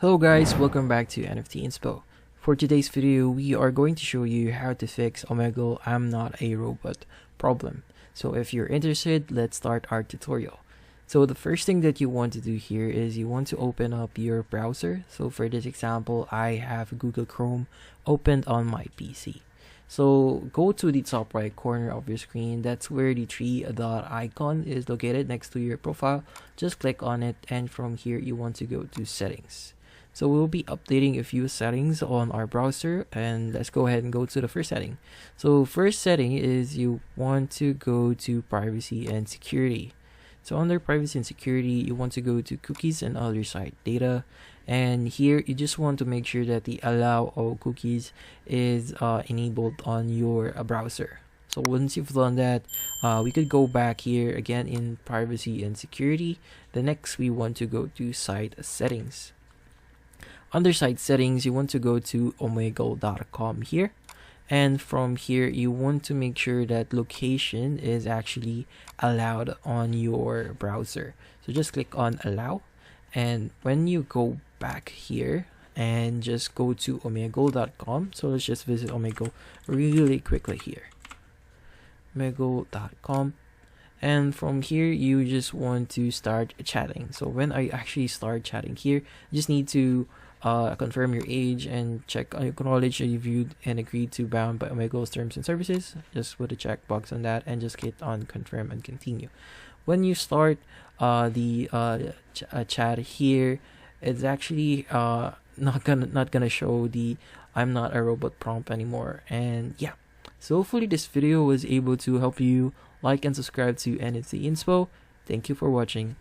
Hello guys, welcome back to NFT Inspo. For today's video, we are going to show you how to fix Omegle I'm not a robot problem. So if you're interested, let's start our tutorial. So the first thing that you want to do here is you want to open up your browser. So for this example, I have Google Chrome opened on my PC. So go to the top right corner of your screen. That's where the three dot icon is located next to your profile. Just click on it, and from here you want to go to settings. So we'll be updating a few settings on our browser, and let's go ahead and go to the first setting. So first setting is you want to go to privacy and security. So under privacy and security, you want to go to cookies and other site data, and here you just want to make sure that the allow all cookies is enabled on your browser. So once you've done that, we could go back here again in privacy and security. The next we want to go to site settings. Under site settings, you want to go to omegle.com here, and from here you want to make sure that location is actually allowed on your browser. So just click on allow, and when you go back here and just go to omegle.com, so let's just visit Omegle really quickly here, omegle.com. And from here you just want to start chatting. So when I actually start chatting here, you just need to confirm your age and acknowledge that you viewed and agreed to bound by Omegle's terms and services. Just put a checkbox on that and just click on confirm and continue. When you start the chat here, it's actually not gonna show the I'm not a robot prompt anymore. And yeah, so hopefully this video was able to help you. Like and subscribe to NFT Inspo. Thank you for watching.